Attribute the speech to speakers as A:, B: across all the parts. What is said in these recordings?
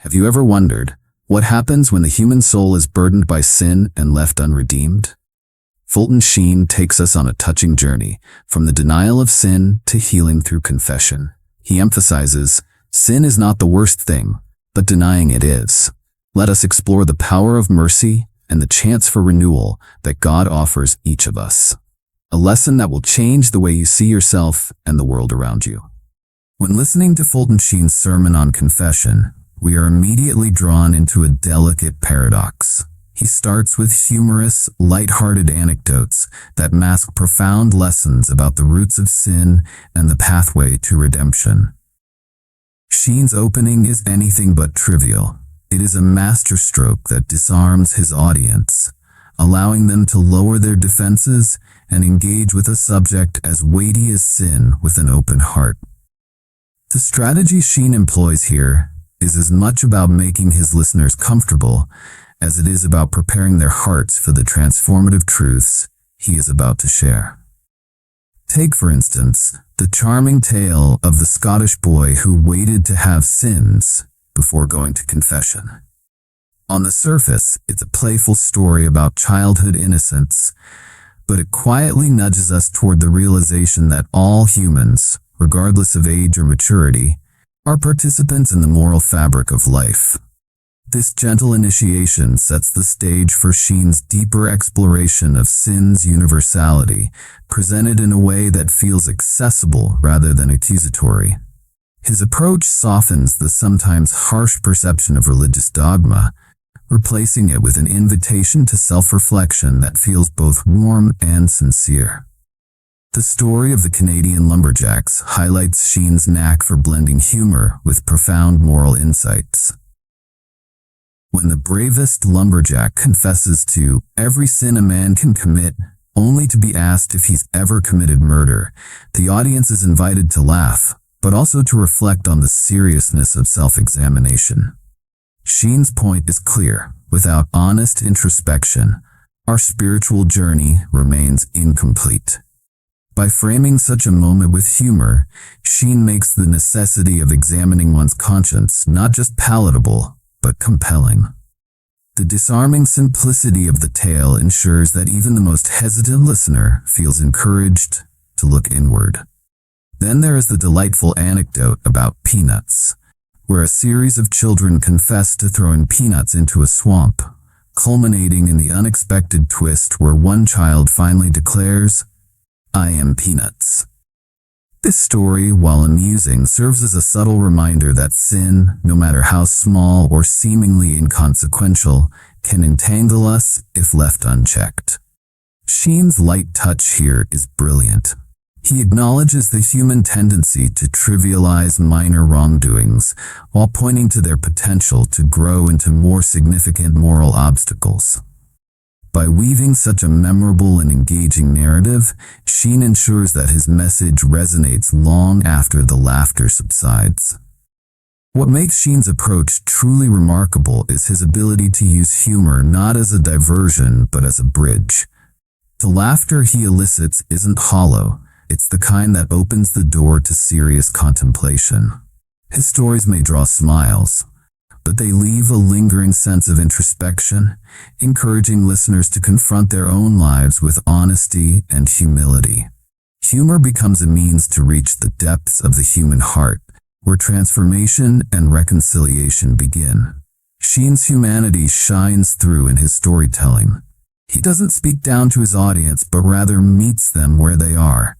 A: Have you ever wondered what happens when the human soul is burdened by sin and left unredeemed? Fulton Sheen takes us on a touching journey, from the denial of sin to healing through confession. He emphasizes, sin is not the worst thing, but denying it is. Let us explore the power of mercy and the chance for renewal that God offers each of us. A lesson that will change the way you see yourself and the world around you. When listening to Fulton Sheen's sermon on confession, we are immediately drawn into a delicate paradox. He starts with humorous, light-hearted anecdotes that mask profound lessons about the roots of sin and the pathway to redemption. Sheen's opening is anything but trivial. It is a masterstroke that disarms his audience, allowing them to lower their defenses and engage with a subject as weighty as sin with an open heart. The strategy Sheen employs here is as much about making his listeners comfortable as it is about preparing their hearts for the transformative truths he is about to share. Take, for instance, the charming tale of the Scottish boy who waited to have sins before going to confession. On the surface, it's a playful story about childhood innocence, but it quietly nudges us toward the realization that all humans, regardless of age or maturity, are participants in the moral fabric of life. This gentle initiation sets the stage for Sheen's deeper exploration of sin's universality, presented in a way that feels accessible rather than accusatory. His approach softens the sometimes harsh perception of religious dogma, replacing it with an invitation to self-reflection that feels both warm and sincere. The story of the Canadian lumberjacks highlights Sheen's knack for blending humor with profound moral insights. When the bravest lumberjack confesses to every sin a man can commit, only to be asked if he's ever committed murder, the audience is invited to laugh, but also to reflect on the seriousness of self-examination. Sheen's point is clear: without honest introspection, our spiritual journey remains incomplete. By framing such a moment with humor, Sheen makes the necessity of examining one's conscience not just palatable, but compelling. The disarming simplicity of the tale ensures that even the most hesitant listener feels encouraged to look inward. Then there is the delightful anecdote about peanuts, where a series of children confess to throwing peanuts into a swamp, culminating in the unexpected twist where one child finally declares, "I am peanuts." This story, while amusing, serves as a subtle reminder that sin, no matter how small or seemingly inconsequential, can entangle us if left unchecked. Sheen's light touch here is brilliant. He acknowledges the human tendency to trivialize minor wrongdoings while pointing to their potential to grow into more significant moral obstacles. By weaving such a memorable and engaging narrative, Sheen ensures that his message resonates long after the laughter subsides. What makes Sheen's approach truly remarkable is his ability to use humor not as a diversion but as a bridge. The laughter he elicits isn't hollow, it's the kind that opens the door to serious contemplation. His stories may draw smiles, but they leave a lingering sense of introspection, encouraging listeners to confront their own lives with honesty and humility. Humor becomes a means to reach the depths of the human heart, where transformation and reconciliation begin. Sheen's humanity shines through in his storytelling. He doesn't speak down to his audience, but rather meets them where they are,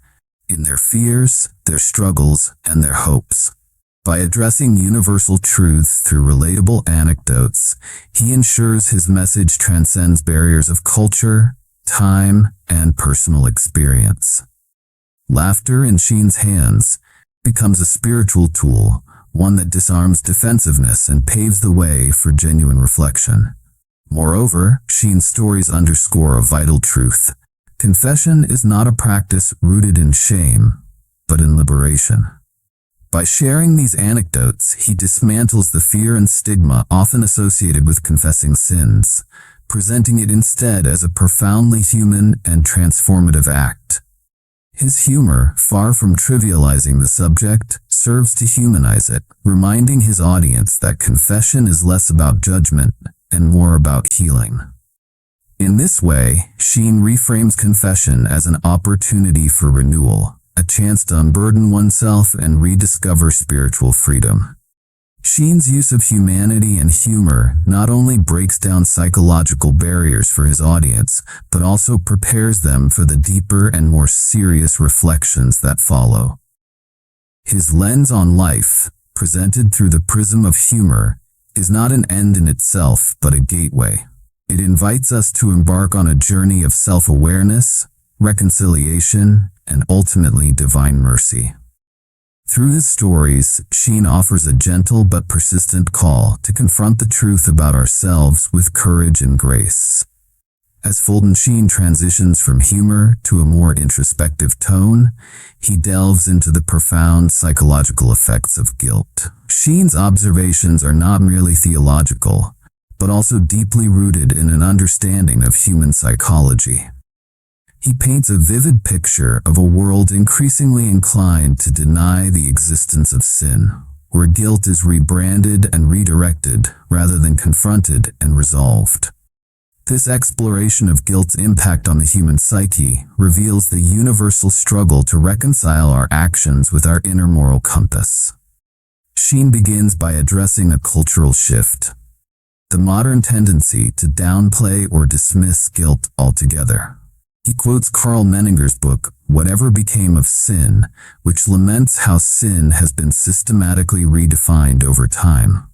A: in their fears, their struggles, and their hopes. By addressing universal truths through relatable anecdotes, he ensures his message transcends barriers of culture, time, and personal experience. Laughter in Sheen's hands becomes a spiritual tool, one that disarms defensiveness and paves the way for genuine reflection. Moreover, Sheen's stories underscore a vital truth. Confession is not a practice rooted in shame, but in liberation. By sharing these anecdotes, he dismantles the fear and stigma often associated with confessing sins, presenting it instead as a profoundly human and transformative act. His humor, far from trivializing the subject, serves to humanize it, reminding his audience that confession is less about judgment and more about healing. In this way, Sheen reframes confession as an opportunity for renewal, a chance to unburden oneself and rediscover spiritual freedom. Sheen's use of humanity and humor not only breaks down psychological barriers for his audience, but also prepares them for the deeper and more serious reflections that follow. His lens on life, presented through the prism of humor, is not an end in itself but a gateway. It invites us to embark on a journey of self-awareness, reconciliation, and ultimately divine mercy. Through his stories, Sheen offers a gentle but persistent call to confront the truth about ourselves with courage and grace. As Fulton Sheen transitions from humor to a more introspective tone, he delves into the profound psychological effects of guilt. Sheen's observations are not merely theological, but also deeply rooted in an understanding of human psychology. He paints a vivid picture of a world increasingly inclined to deny the existence of sin, where guilt is rebranded and redirected rather than confronted and resolved. This exploration of guilt's impact on the human psyche reveals the universal struggle to reconcile our actions with our inner moral compass. Sheen begins by addressing a cultural shift, the modern tendency to downplay or dismiss guilt altogether. He quotes Carl Menninger's book, Whatever Became of Sin, which laments how sin has been systematically redefined over time.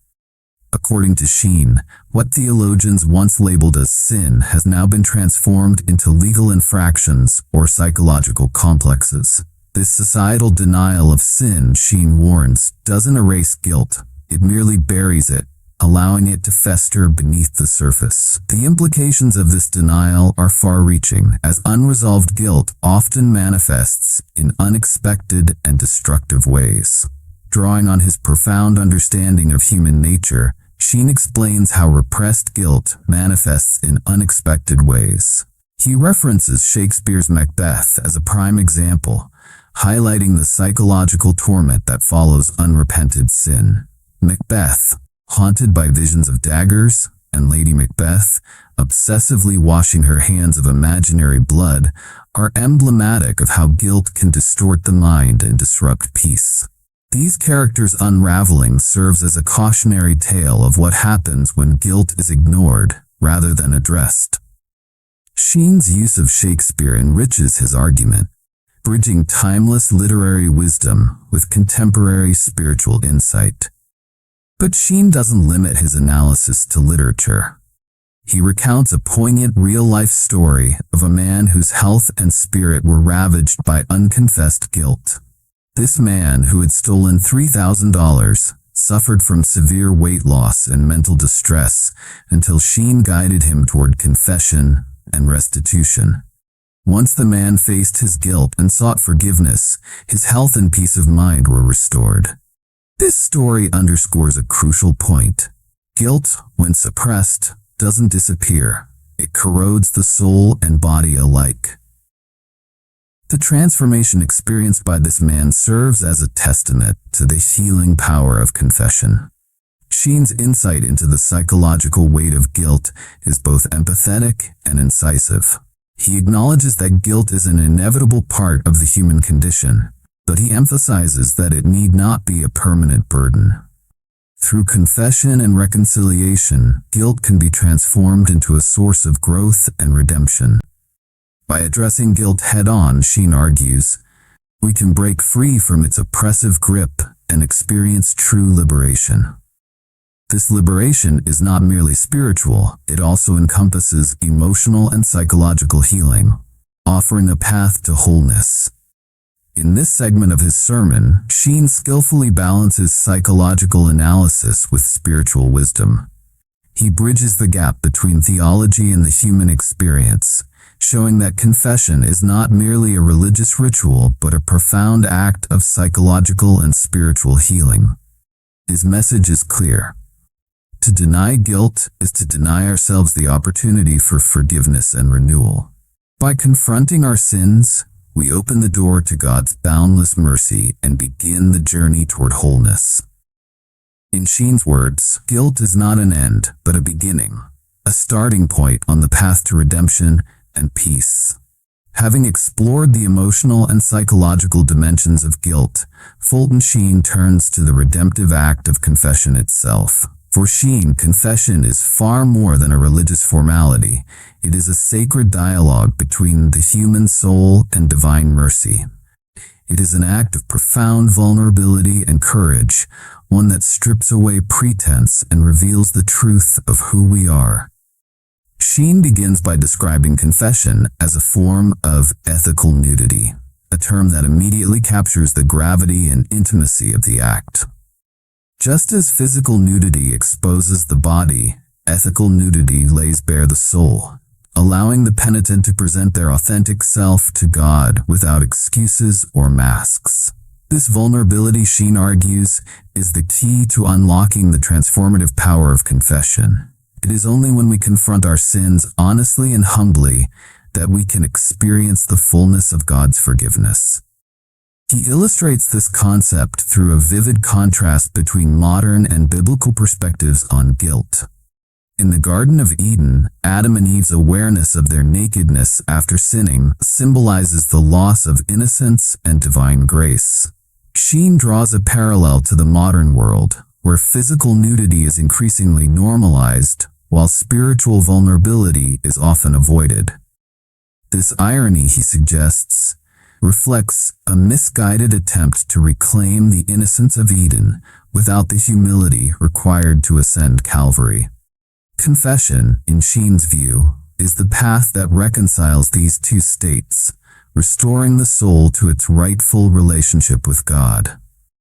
A: According to Sheen, what theologians once labeled as sin has now been transformed into legal infractions or psychological complexes. This societal denial of sin, Sheen warns, doesn't erase guilt, it merely buries it, allowing it to fester beneath the surface. The implications of this denial are far-reaching, as unresolved guilt often manifests in unexpected and destructive ways. Drawing on his profound understanding of human nature, Sheen explains how repressed guilt manifests in unexpected ways. He references Shakespeare's Macbeth as a prime example, highlighting the psychological torment that follows unrepented sin. Macbeth, haunted by visions of daggers, and Lady Macbeth, obsessively washing her hands of imaginary blood, are emblematic of how guilt can distort the mind and disrupt peace. These characters' unraveling serves as a cautionary tale of what happens when guilt is ignored rather than addressed. Sheen's use of Shakespeare enriches his argument, bridging timeless literary wisdom with contemporary spiritual insight. But Sheen doesn't limit his analysis to literature. He recounts a poignant real-life story of a man whose health and spirit were ravaged by unconfessed guilt. This man, who had stolen $3,000, suffered from severe weight loss and mental distress until Sheen guided him toward confession and restitution. Once the man faced his guilt and sought forgiveness, his health and peace of mind were restored. This story underscores a crucial point. Guilt, when suppressed, doesn't disappear. It corrodes the soul and body alike. The transformation experienced by this man serves as a testament to the healing power of confession. Sheen's insight into the psychological weight of guilt is both empathetic and incisive. He acknowledges that guilt is an inevitable part of the human condition, but he emphasizes that it need not be a permanent burden. Through confession and reconciliation, guilt can be transformed into a source of growth and redemption. By addressing guilt head-on, Sheen argues, we can break free from its oppressive grip and experience true liberation. This liberation is not merely spiritual, it also encompasses emotional and psychological healing, offering a path to wholeness. In this segment of his sermon, Sheen skillfully balances psychological analysis with spiritual wisdom. He bridges the gap between theology and the human experience, showing that confession is not merely a religious ritual but a profound act of psychological and spiritual healing. His message is clear. To deny guilt is to deny ourselves the opportunity for forgiveness and renewal. By confronting our sins, we open the door to God's boundless mercy and begin the journey toward wholeness. In Sheen's words, guilt is not an end, but a beginning, a starting point on the path to redemption and peace. Having explored the emotional and psychological dimensions of guilt, Fulton Sheen turns to the redemptive act of confession itself. For Sheen, confession is far more than a religious formality. It is a sacred dialogue between the human soul and divine mercy. It is an act of profound vulnerability and courage, one that strips away pretense and reveals the truth of who we are. Sheen begins by describing confession as a form of ethical nudity, a term that immediately captures the gravity and intimacy of the act. Just as physical nudity exposes the body, ethical nudity lays bare the soul, allowing the penitent to present their authentic self to God without excuses or masks. This vulnerability, Sheen argues, is the key to unlocking the transformative power of confession. It is only when we confront our sins honestly and humbly that we can experience the fullness of God's forgiveness. He illustrates this concept through a vivid contrast between modern and biblical perspectives on guilt. In the Garden of Eden, Adam and Eve's awareness of their nakedness after sinning symbolizes the loss of innocence and divine grace. Sheen draws a parallel to the modern world, where physical nudity is increasingly normalized, while spiritual vulnerability is often avoided. This irony, he suggests, reflects a misguided attempt to reclaim the innocence of Eden without the humility required to ascend Calvary. Confession, in Sheen's view, is the path that reconciles these two states, restoring the soul to its rightful relationship with God.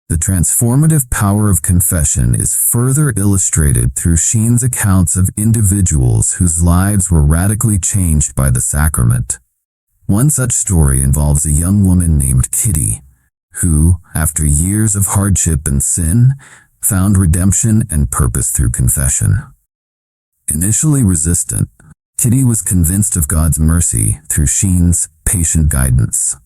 A: The transformative power of confession is further illustrated through Sheen's accounts of individuals whose lives were radically changed by the sacrament. One such story involves a young woman named Kitty, who, after years of hardship and sin, found redemption and purpose through confession. Initially resistant, Kitty was convinced of God's mercy through Sheen's patient guidance.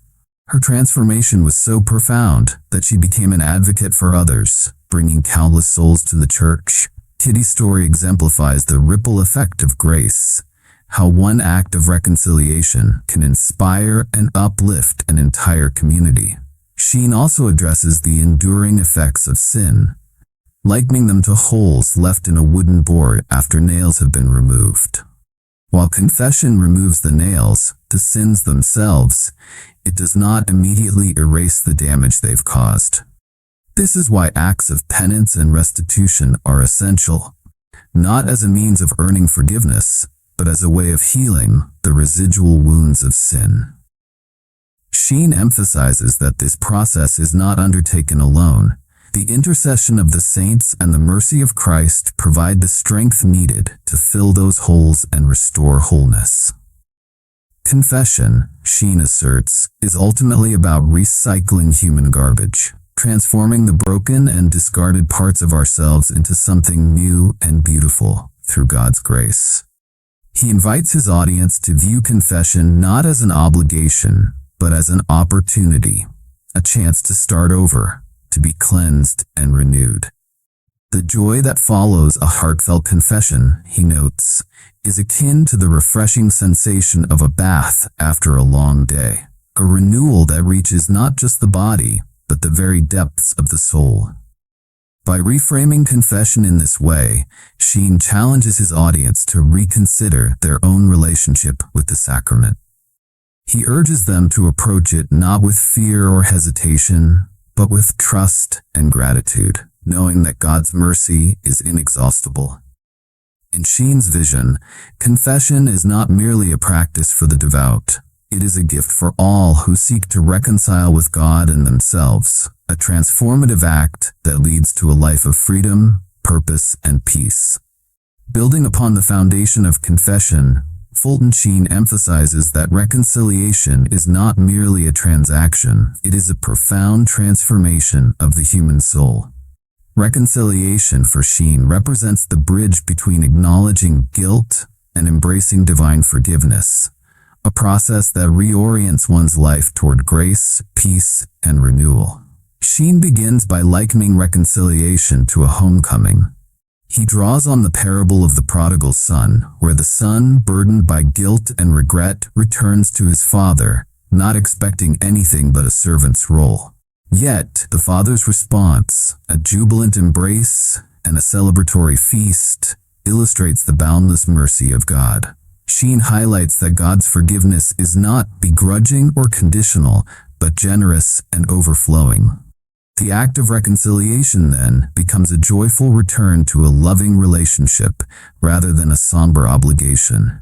A: Her transformation was so profound that she became an advocate for others, bringing countless souls to the church. Kitty's story exemplifies the ripple effect of grace, how one act of reconciliation can inspire and uplift an entire community. Sheen also addresses the enduring effects of sin, likening them to holes left in a wooden board after nails have been removed. While confession removes the nails, the sins themselves, it does not immediately erase the damage they've caused. This is why acts of penance and restitution are essential, not as a means of earning forgiveness, but as a way of healing the residual wounds of sin. Sheen emphasizes that this process is not undertaken alone. The intercession of the saints and the mercy of Christ provide the strength needed to fill those holes and restore wholeness. Confession, Sheen asserts, is ultimately about recycling human garbage, transforming the broken and discarded parts of ourselves into something new and beautiful through God's grace. He invites his audience to view confession not as an obligation, but as an opportunity, a chance to start over, to be cleansed and renewed. The joy that follows a heartfelt confession, he notes, is akin to the refreshing sensation of a bath after a long day, a renewal that reaches not just the body, but the very depths of the soul. By reframing confession in this way, Sheen challenges his audience to reconsider their own relationship with the sacrament. He urges them to approach it not with fear or hesitation, but with trust and gratitude, knowing that God's mercy is inexhaustible. In Sheen's vision, confession is not merely a practice for the devout. It is a gift for all who seek to reconcile with God and themselves, a transformative act that leads to a life of freedom, purpose, and peace. Building upon the foundation of confession, Fulton Sheen emphasizes that reconciliation is not merely a transaction, it is a profound transformation of the human soul. Reconciliation for Sheen represents the bridge between acknowledging guilt and embracing divine forgiveness, a process that reorients one's life toward grace, peace, and renewal. Sheen begins by likening reconciliation to a homecoming. He draws on the parable of the prodigal son, where the son, burdened by guilt and regret, returns to his father, not expecting anything but a servant's role. Yet, the father's response, a jubilant embrace and a celebratory feast, illustrates the boundless mercy of God. Sheen highlights that God's forgiveness is not begrudging or conditional, but generous and overflowing. The act of reconciliation, then, becomes a joyful return to a loving relationship rather than a somber obligation.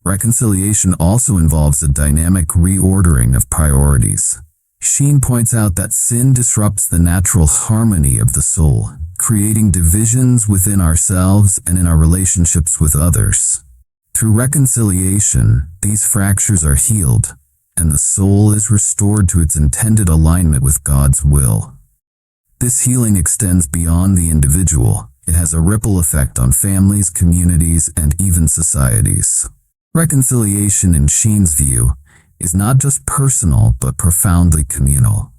A: Reconciliation also involves a dynamic reordering of priorities. Sheen points out that sin disrupts the natural harmony of the soul, creating divisions within ourselves and in our relationships with others. Through reconciliation, these fractures are healed, and the soul is restored to its intended alignment with God's will. This healing extends beyond the individual. It has a ripple effect on families, communities, and even societies. Reconciliation, in Sheen's view, is not just personal but profoundly communal.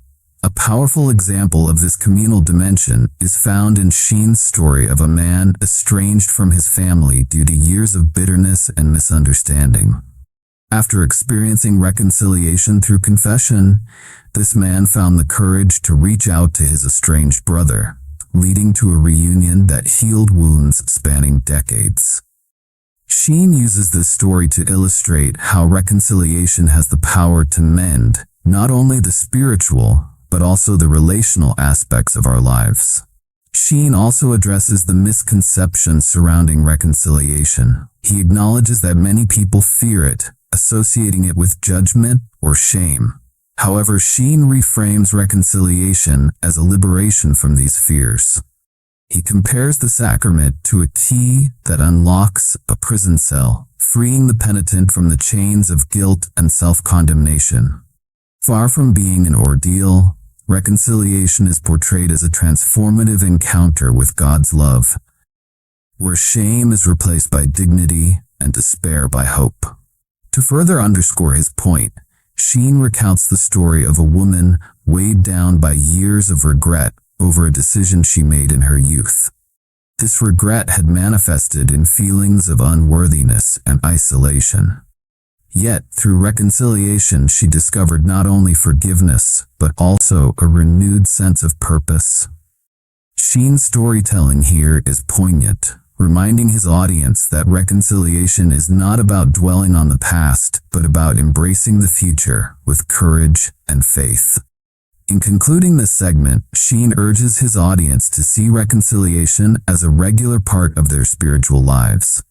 A: A powerful example of this communal dimension is found in Sheen's story of a man estranged from his family due to years of bitterness and misunderstanding. After experiencing reconciliation through confession, this man found the courage to reach out to his estranged brother, leading to a reunion that healed wounds spanning decades. Sheen uses this story to illustrate how reconciliation has the power to mend not only the spiritual, but also the relational aspects of our lives. Sheen also addresses the misconceptions surrounding reconciliation. He acknowledges that many people fear it, associating it with judgment or shame. However, Sheen reframes reconciliation as a liberation from these fears. He compares the sacrament to a key that unlocks a prison cell, freeing the penitent from the chains of guilt and self-condemnation. Far from being an ordeal, reconciliation is portrayed as a transformative encounter with God's love, where shame is replaced by dignity and despair by hope. To further underscore his point, Sheen recounts the story of a woman weighed down by years of regret over a decision she made in her youth. This regret had manifested in feelings of unworthiness and isolation. Yet, through reconciliation, she discovered not only forgiveness, but also a renewed sense of purpose. Sheen's storytelling here is poignant, reminding his audience that reconciliation is not about dwelling on the past, but about embracing the future with courage and faith. In concluding this segment, Sheen urges his audience to see reconciliation as a regular part of their spiritual lives,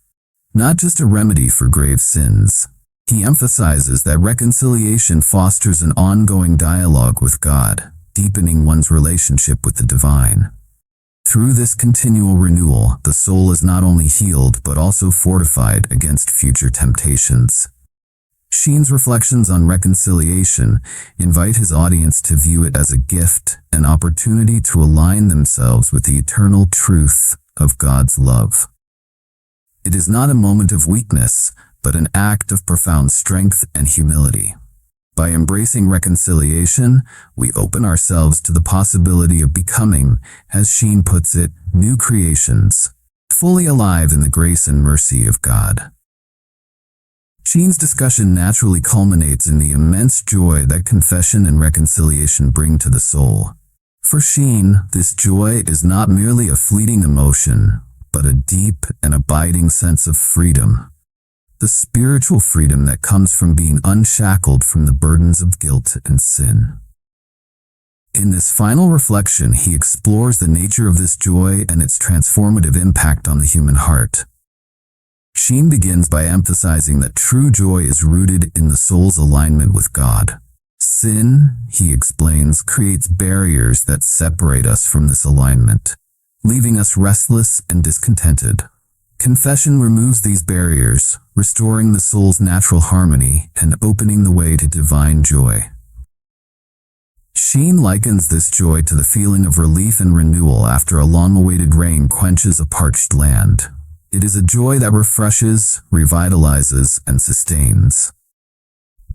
A: not just a remedy for grave sins. He emphasizes that reconciliation fosters an ongoing dialogue with God, deepening one's relationship with the divine. Through this continual renewal, the soul is not only healed but also fortified against future temptations. Sheen's reflections on reconciliation invite his audience to view it as a gift, an opportunity to align themselves with the eternal truth of God's love. It is not a moment of weakness, but an act of profound strength and humility. By embracing reconciliation, we open ourselves to the possibility of becoming, as Sheen puts it, new creations, fully alive in the grace and mercy of God. Sheen's discussion naturally culminates in the immense joy that confession and reconciliation bring to the soul. For Sheen, this joy is not merely a fleeting emotion, but a deep and abiding sense of freedom. The spiritual freedom that comes from being unshackled from the burdens of guilt and sin. In this final reflection, he explores the nature of this joy and its transformative impact on the human heart. Sheen begins by emphasizing that true joy is rooted in the soul's alignment with God. Sin, he explains, creates barriers that separate us from this alignment, leaving us restless and discontented. Confession removes these barriers, restoring the soul's natural harmony and opening the way to divine joy. Sheen likens this joy to the feeling of relief and renewal after a long-awaited rain quenches a parched land. It is a joy that refreshes, revitalizes, and sustains.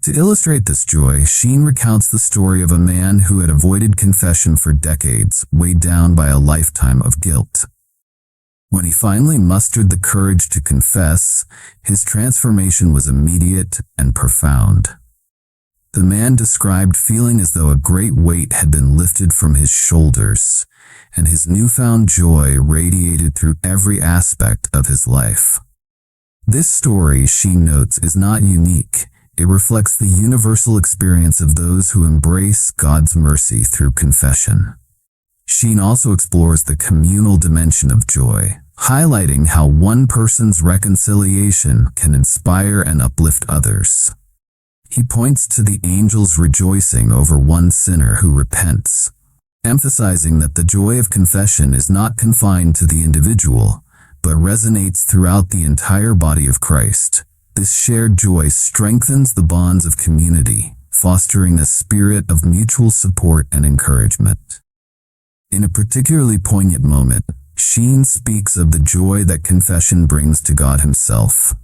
A: To illustrate this joy, Sheen recounts the story of a man who had avoided confession for decades, weighed down by a lifetime of guilt. When he finally mustered the courage to confess, his transformation was immediate and profound. The man described feeling as though a great weight had been lifted from his shoulders, and his newfound joy radiated through every aspect of his life. This story, Sheen notes, is not unique. It reflects the universal experience of those who embrace God's mercy through confession. Sheen also explores the communal dimension of joy, highlighting how one person's reconciliation can inspire and uplift others. He points to the angels rejoicing over one sinner who repents, emphasizing that the joy of confession is not confined to the individual, but resonates throughout the entire body of Christ. This shared joy strengthens the bonds of community, fostering a spirit of mutual support and encouragement. In a particularly poignant moment, Sheen speaks of the joy that confession brings to God himself.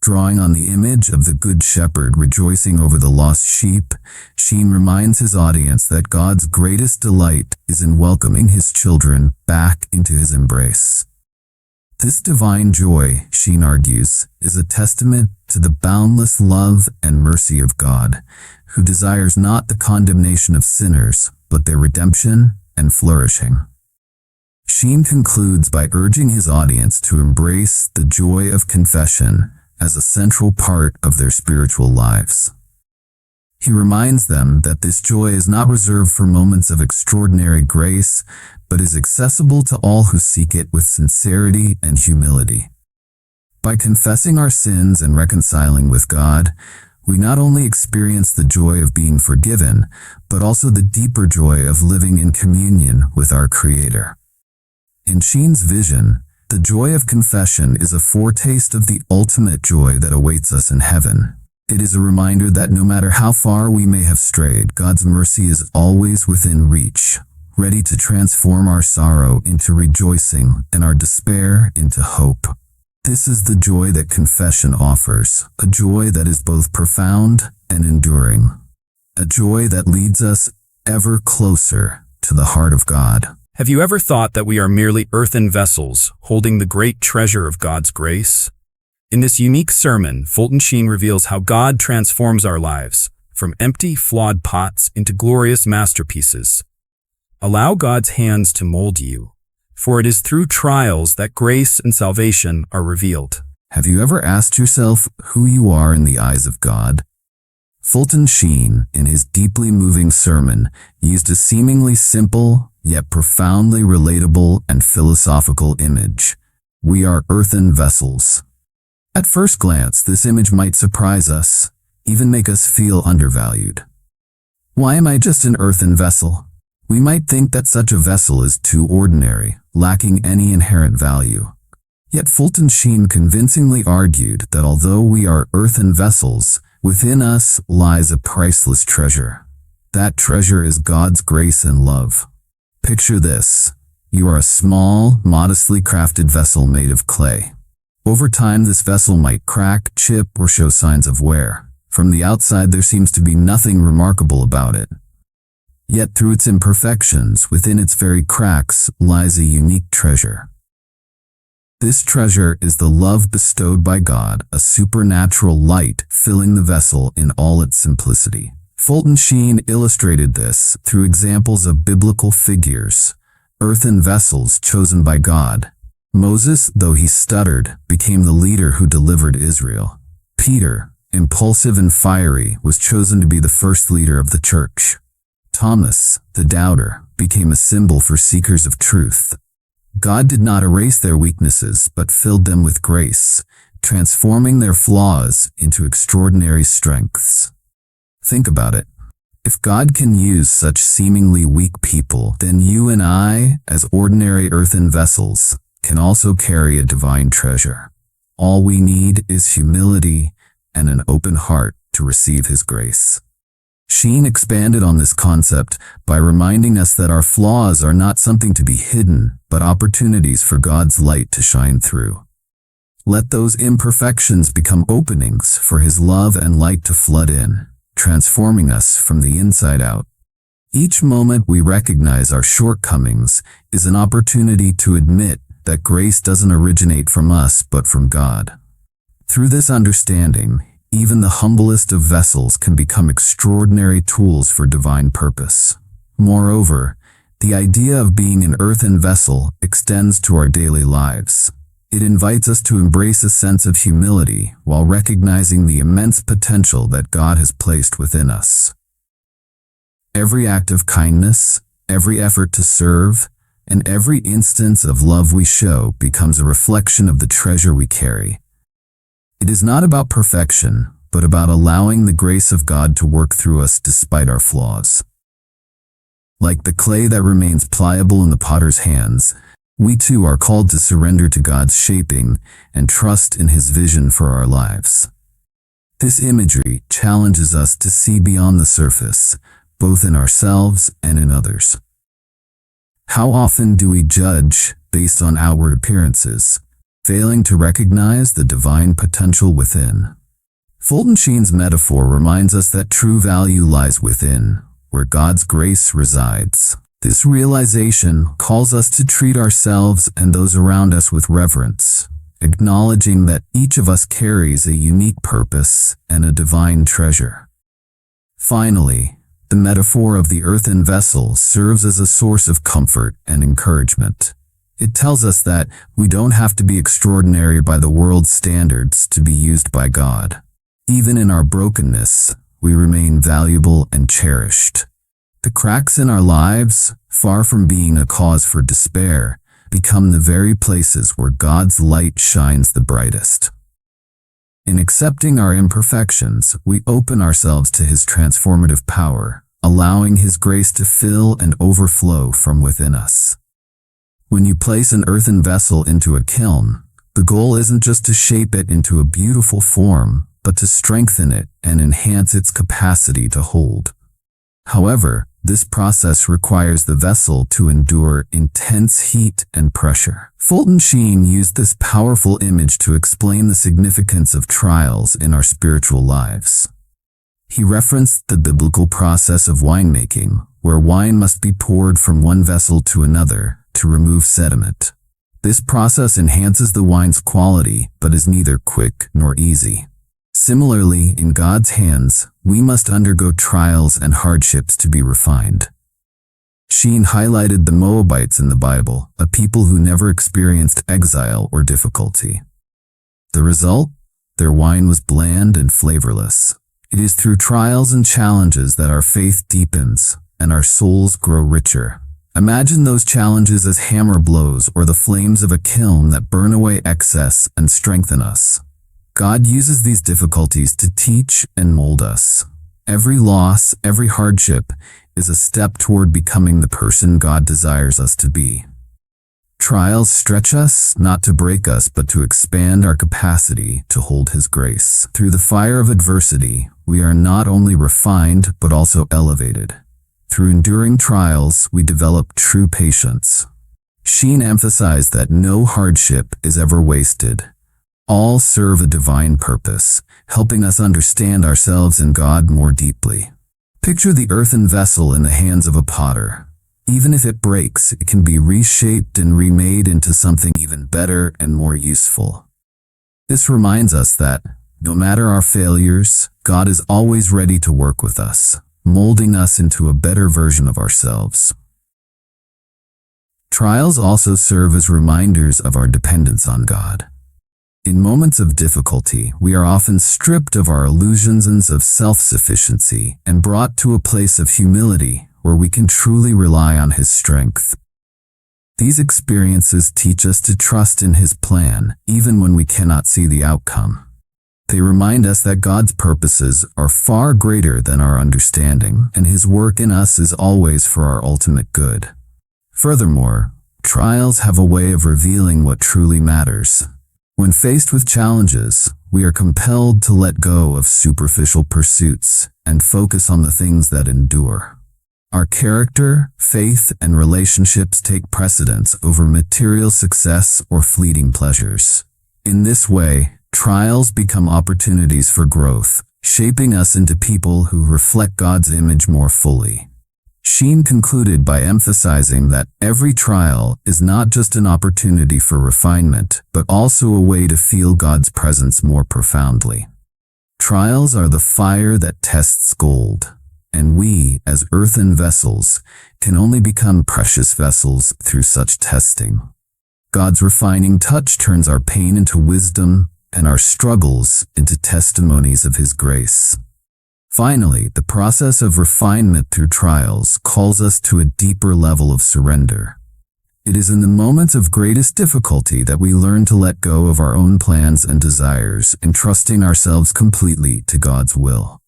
A: Drawing on the image of the Good Shepherd rejoicing over the lost sheep, Sheen reminds his audience that God's greatest delight is in welcoming his children back into his embrace. This divine joy, Sheen argues, is a testament to the boundless love and mercy of God, who desires not the condemnation of sinners, but their redemption and flourishing. Sheen concludes by urging his audience to embrace the joy of confession as a central part of their spiritual lives. He reminds them that this joy is not reserved for moments of extraordinary grace, but is accessible to all who seek it with sincerity and humility. By confessing our sins and reconciling with God, we not only experience the joy of being forgiven, but also the deeper joy of living in communion with our Creator. In Sheen's vision, the joy of confession is a foretaste of the ultimate joy that awaits us in heaven. It is a reminder that no matter how far we may have strayed, God's mercy is always within reach, ready to transform our sorrow into rejoicing and our despair into hope. This is the joy that confession offers, a joy that is both profound and enduring, a joy that leads us ever closer to the heart of God.
B: Have you ever thought that we are merely earthen vessels holding the great treasure of God's grace? In this unique sermon, Fulton Sheen reveals how God transforms our lives, from empty, flawed pots into glorious masterpieces. Allow God's hands to mold you, for it is through trials that grace and salvation are revealed.
A: Have you ever asked yourself who you are in the eyes of God? Fulton Sheen, in his deeply moving sermon, used a seemingly simple, yet profoundly relatable and philosophical image. We are earthen vessels. At first glance, this image might surprise us, even make us feel undervalued. Why am I just an earthen vessel? We might think that such a vessel is too ordinary, lacking any inherent value. Yet Fulton Sheen convincingly argued that although we are earthen vessels, within us lies a priceless treasure. That treasure is God's grace and love. Picture this. You are a small, modestly crafted vessel made of clay. Over time, this vessel might crack, chip, or show signs of wear. From the outside, there seems to be nothing remarkable about it. Yet through its imperfections, within its very cracks, lies a unique treasure. This treasure is the love bestowed by God, a supernatural light filling the vessel in all its simplicity. Fulton Sheen illustrated this through examples of biblical figures, earthen vessels chosen by God. Moses, though he stuttered, became the leader who delivered Israel. Peter, impulsive and fiery, was chosen to be the first leader of the church. Thomas, the doubter, became a symbol for seekers of truth. God did not erase their weaknesses, but filled them with grace, transforming their flaws into extraordinary strengths. Think about it. If God can use such seemingly weak people, then you and I, as ordinary earthen vessels, can also carry a divine treasure. All we need is humility and an open heart to receive His grace. Sheen expanded on this concept by reminding us that our flaws are not something to be hidden, but opportunities for God's light to shine through. Let those imperfections become openings for His love and light to flood in, transforming us from the inside out. Each moment we recognize our shortcomings is an opportunity to admit that grace doesn't originate from us but from God. Through this understanding, even the humblest of vessels can become extraordinary tools for divine purpose. Moreover, the idea of being an earthen vessel extends to our daily lives. It invites us to embrace a sense of humility while recognizing the immense potential that God has placed within us. Every act of kindness, every effort to serve, and every instance of love we show becomes a reflection of the treasure we carry. It is not about perfection, but about allowing the grace of God to work through us despite our flaws. Like the clay that remains pliable in the potter's hands, we too are called to surrender to God's shaping and trust in His vision for our lives. This imagery challenges us to see beyond the surface, both in ourselves and in others. How often do we judge based on outward appearances, failing to recognize the divine potential within? Fulton Sheen's metaphor reminds us that true value lies within, where God's grace resides. This realization calls us to treat ourselves and those around us with reverence, acknowledging that each of us carries a unique purpose and a divine treasure. Finally, the metaphor of the earthen vessel serves as a source of comfort and encouragement. It tells us that we don't have to be extraordinary by the world's standards to be used by God. Even in our brokenness, we remain valuable and cherished. The cracks in our lives, far from being a cause for despair, become the very places where God's light shines the brightest. In accepting our imperfections, we open ourselves to His transformative power, allowing His grace to fill and overflow from within us. When you place an earthen vessel into a kiln, the goal isn't just to shape it into a beautiful form, but to strengthen it and enhance its capacity to hold. However, this process requires the vessel to endure intense heat and pressure. Fulton Sheen used this powerful image to explain the significance of trials in our spiritual lives. He referenced the biblical process of winemaking, where wine must be poured from one vessel to another to remove sediment. This process enhances the wine's quality, but is neither quick nor easy. Similarly, in God's hands, we must undergo trials and hardships to be refined. Sheen highlighted the Moabites in the Bible, a people who never experienced exile or difficulty. The result? Their wine was bland and flavorless. It is through trials and challenges that our faith deepens and our souls grow richer. Imagine those challenges as hammer blows or the flames of a kiln that burn away excess and strengthen us. God uses these difficulties to teach and mold us. Every loss, every hardship is a step toward becoming the person God desires us to be. Trials stretch us, not to break us, but to expand our capacity to hold His grace. Through the fire of adversity, we are not only refined, but also elevated. Through enduring trials, we develop true patience. Sheen emphasized that no hardship is ever wasted. All serve a divine purpose, helping us understand ourselves and God more deeply. Picture the earthen vessel in the hands of a potter. Even if it breaks, it can be reshaped and remade into something even better and more useful. This reminds us that, no matter our failures, God is always ready to work with us, molding us into a better version of ourselves. Trials also serve as reminders of our dependence on God. In moments of difficulty, we are often stripped of our illusions of self-sufficiency and brought to a place of humility where we can truly rely on His strength. These experiences teach us to trust in His plan, even when we cannot see the outcome. They remind us that God's purposes are far greater than our understanding, and His work in us is always for our ultimate good. Furthermore, trials have a way of revealing what truly matters. When faced with challenges, we are compelled to let go of superficial pursuits and focus on the things that endure. Our character, faith, and relationships take precedence over material success or fleeting pleasures. In this way, trials become opportunities for growth, shaping us into people who reflect God's image more fully. Sheen concluded by emphasizing that every trial is not just an opportunity for refinement, but also a way to feel God's presence more profoundly. Trials are the fire that tests gold, and we, as earthen vessels, can only become precious vessels through such testing. God's refining touch turns our pain into wisdom and our struggles into testimonies of His grace. Finally, the process of refinement through trials calls us to a deeper level of surrender. It is in the moments of greatest difficulty that we learn to let go of our own plans and desires, entrusting ourselves completely to God's will.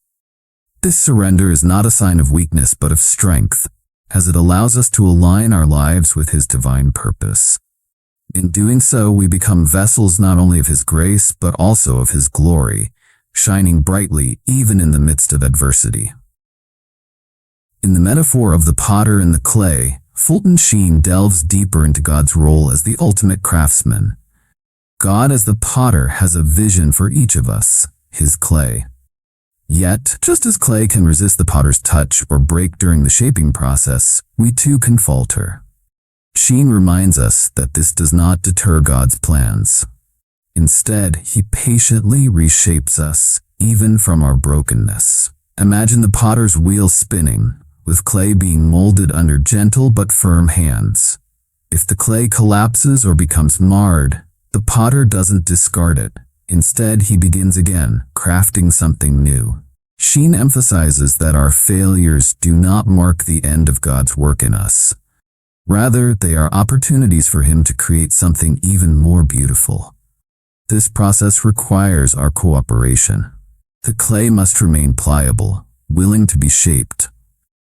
A: This surrender is not a sign of weakness but of strength, as it allows us to align our lives with His divine purpose. In doing so, we become vessels not only of His grace but also of His glory, shining brightly even in the midst of adversity. In the metaphor of the potter and the clay, Fulton Sheen delves deeper into God's role as the ultimate craftsman. God as the potter has a vision for each of us, His clay. Yet, just as clay can resist the potter's touch or break during the shaping process, we too can falter. Sheen reminds us that this does not deter God's plans. Instead, He patiently reshapes us, even from our brokenness. Imagine the potter's wheel spinning, with clay being molded under gentle but firm hands. If the clay collapses or becomes marred, the potter doesn't discard it. Instead, he begins again, crafting something new. Sheen emphasizes that our failures do not mark the end of God's work in us. Rather, they are opportunities for Him to create something even more beautiful. This process requires our cooperation. The clay must remain pliable, willing to be shaped.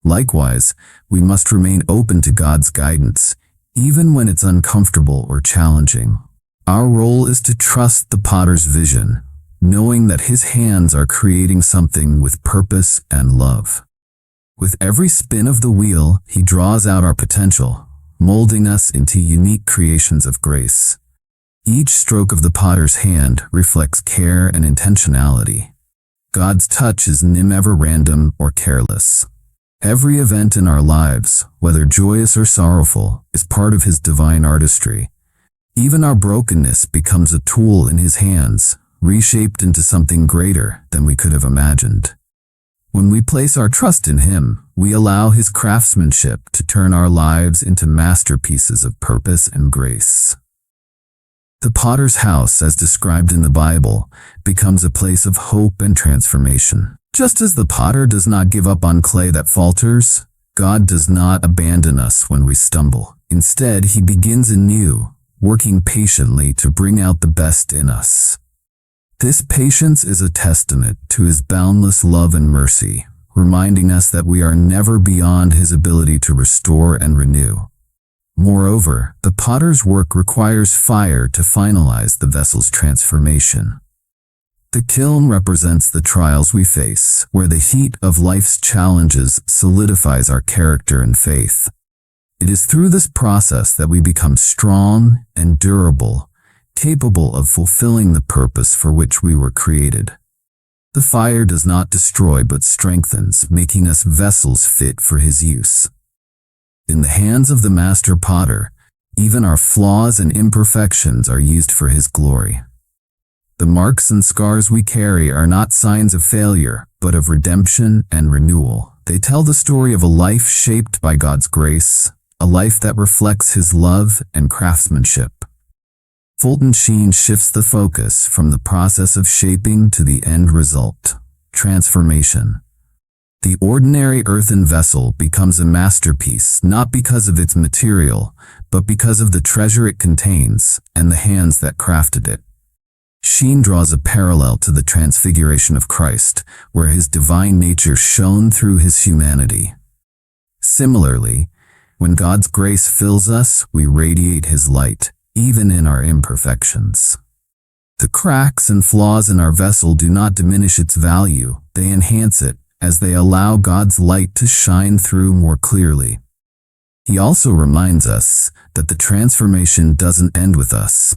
A: Likewise, we must remain open to God's guidance, even when it's uncomfortable or challenging. Our role is to trust the potter's vision, knowing that His hands are creating something with purpose and love. With every spin of the wheel, He draws out our potential, molding us into unique creations of grace. Each stroke of the potter's hand reflects care and intentionality. God's touch is never random or careless. Every event in our lives, whether joyous or sorrowful, is part of His divine artistry. Even our brokenness becomes a tool in His hands, reshaped into something greater than we could have imagined. When we place our trust in Him, we allow His craftsmanship to turn our lives into masterpieces of purpose and grace. The potter's house, as described in the Bible, becomes a place of hope and transformation. Just as the potter does not give up on clay that falters, God does not abandon us when we stumble. Instead, He begins anew, working patiently to bring out the best in us. This patience is a testament to His boundless love and mercy, reminding us that we are never beyond His ability to restore and renew. Moreover, the potter's work requires fire to finalize the vessel's transformation. The kiln represents the trials we face, where the heat of life's challenges solidifies our character and faith. It is through this process that we become strong and durable, capable of fulfilling the purpose for which we were created. The fire does not destroy but strengthens, making us vessels fit for His use. In the hands of the master potter, even our flaws and imperfections are used for His glory. The marks and scars we carry are not signs of failure, but of redemption and renewal. They tell the story of a life shaped by God's grace, a life that reflects His love and craftsmanship. Fulton Sheen shifts the focus from the process of shaping to the end result, transformation. The ordinary earthen vessel becomes a masterpiece not because of its material, but because of the treasure it contains and the hands that crafted it. Sheen draws a parallel to the transfiguration of Christ, where His divine nature shone through His humanity. Similarly, when God's grace fills us, we radiate His light, even in our imperfections. The cracks and flaws in our vessel do not diminish its value, they enhance it, as they allow God's light to shine through more clearly. He also reminds us that the transformation doesn't end with us.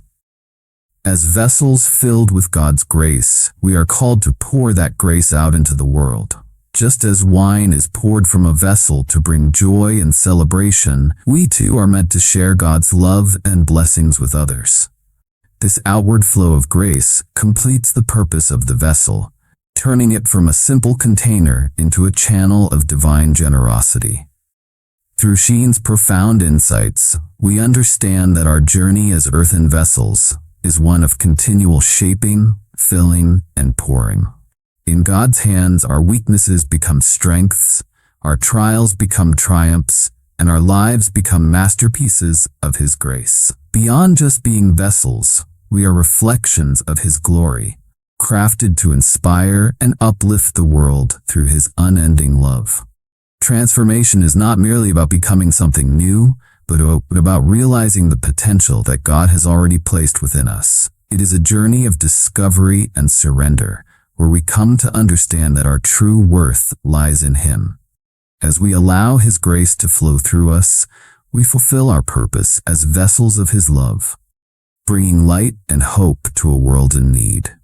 A: As vessels filled with God's grace, we are called to pour that grace out into the world. Just as wine is poured from a vessel to bring joy and celebration, we too are meant to share God's love and blessings with others. This outward flow of grace completes the purpose of the vessel, turning it from a simple container into a channel of divine generosity. Through Sheen's profound insights, we understand that our journey as earthen vessels is one of continual shaping, filling, and pouring. In God's hands, our weaknesses become strengths, our trials become triumphs, and our lives become masterpieces of His grace. Beyond just being vessels, we are reflections of His glory, crafted to inspire and uplift the world through His unending love. Transformation is not merely about becoming something new, but about realizing the potential that God has already placed within us. It is a journey of discovery and surrender, where we come to understand that our true worth lies in Him. As we allow His grace to flow through us, we fulfill our purpose as vessels of His love, bringing light and hope to a world in need.